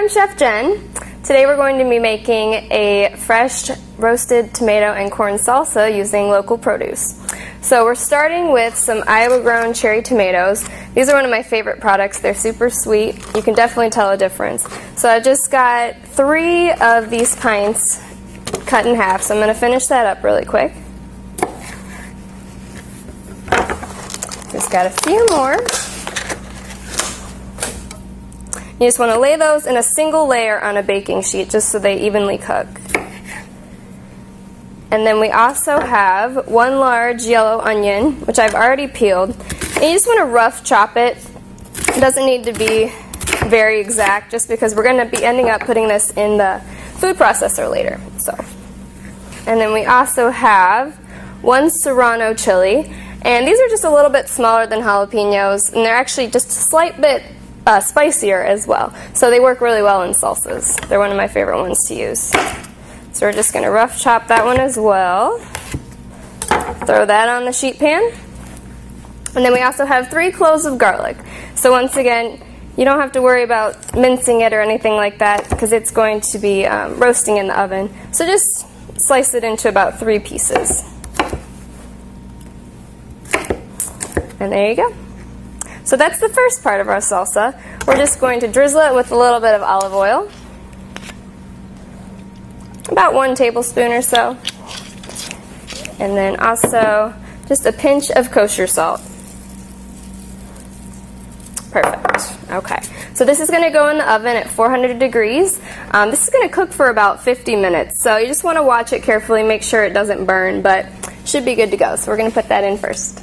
I'm Chef Jen. Today we're going to be making a fresh roasted tomato and corn salsa using local produce. So we're starting with some Iowa-grown cherry tomatoes. These are one of my favorite products. They're super sweet. You can definitely tell a difference. So I just got 3 of these pints cut in half, so I'm going to finish that up really quick. Just got a few more. You just want to lay those in a single layer on a baking sheet just so they evenly cook. And then we also have 1 large yellow onion, which I've already peeled. And you just want to rough chop it. It doesn't need to be very exact just because we're going to be ending up putting this in the food processor later. And then we also have 1 serrano chili. And these are just a little bit smaller than jalapenos, and they're actually just a slight bit spicier as well. So they work really well in salsas. They're one of my favorite ones to use. So we're just going to rough chop that one as well. Throw that on the sheet pan. And then we also have 3 cloves of garlic. So once again, you don't have to worry about mincing it or anything like that because it's going to be roasting in the oven. So just slice it into about 3 pieces. And there you go. So that's the first part of our salsa. We're just going to drizzle it with a little bit of olive oil. About 1 tablespoon or so. And then also just a pinch of kosher salt. Perfect. Okay. So this is going to go in the oven at 400 degrees. This is going to cook for about 50 minutes. So you just want to watch it carefully, make sure it doesn't burn, but it should be good to go. So we're going to put that in first.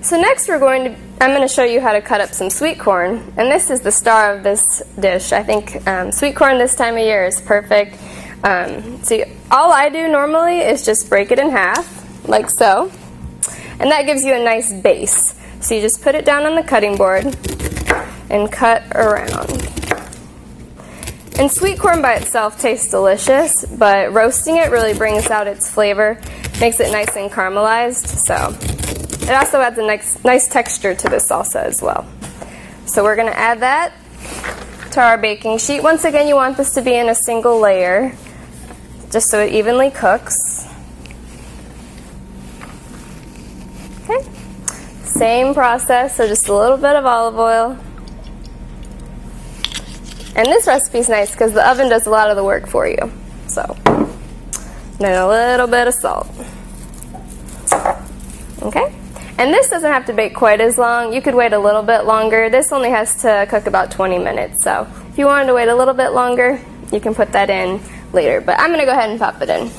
So next I'm going to show you how to cut up some sweet corn, and this is the star of this dish. I think sweet corn this time of year is perfect. See, all I do normally is just break it in half, like so, and that gives you a nice base. So you just put it down on the cutting board and cut around. And sweet corn by itself tastes delicious, but roasting it really brings out its flavor, makes it nice and caramelized, so it also adds a nice texture to this salsa as well. So we're going to add that to our baking sheet. Once again, you want this to be in a single layer, just so it evenly cooks. Okay. Same process, so just a little bit of olive oil. And this recipe is nice because the oven does a lot of the work for you. So, then a little bit of salt. Okay. And this doesn't have to bake quite as long. You could wait a little bit longer. This only has to cook about 20 minutes. So if you wanted to wait a little bit longer, you can put that in later. But I'm going to go ahead and pop it in.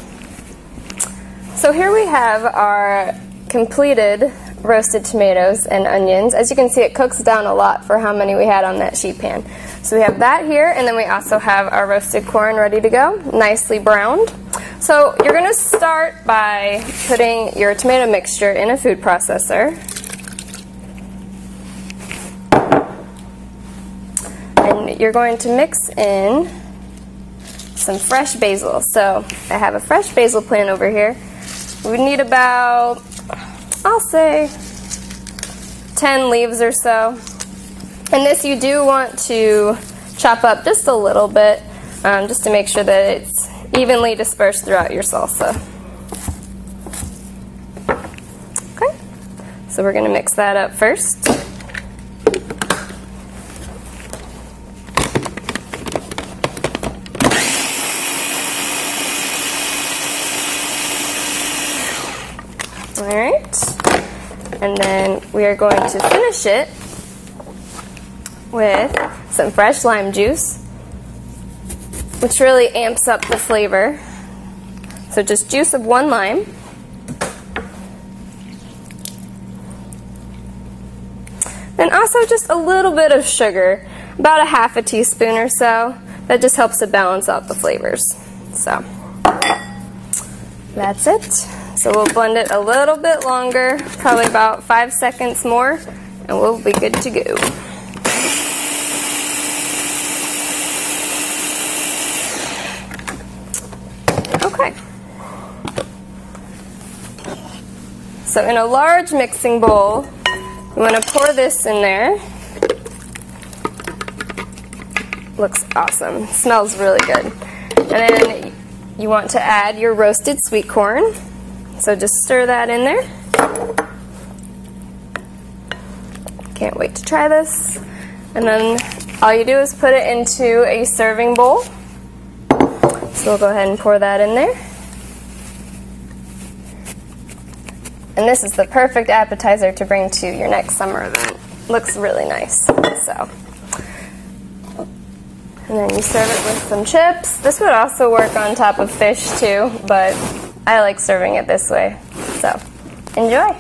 So here we have our completed roasted tomatoes and onions. As you can see, it cooks down a lot for how many we had on that sheet pan. So we have that here, and then we also have our roasted corn ready to go, nicely browned. So you're going to start by putting your tomato mixture in a food processor. And you're going to mix in some fresh basil. So I have a fresh basil plant over here. We need about, I'll say, 10 leaves or so. And this you do want to chop up just a little bit, just to make sure that it's evenly dispersed throughout your salsa. Okay, so we're going to mix that up first. Alright, and then we are going to finish it with some fresh lime juice, which really amps up the flavor. So just juice of 1 lime. And also just a little bit of sugar, about a ½ teaspoon or so. That just helps to balance out the flavors. So that's it. So we'll blend it a little bit longer, probably about 5 seconds more, and we'll be good to go. Okay. So in a large mixing bowl, you want to pour this in there. Looks awesome. Smells really good. And then you want to add your roasted sweet corn. So just stir that in there. Can't wait to try this. And then all you do is put it into a serving bowl. So we'll go ahead and pour that in there. And this is the perfect appetizer to bring to your next summer event. Looks really nice. So, and then you serve it with some chips. This would also work on top of fish too, but I like serving it this way. So, enjoy.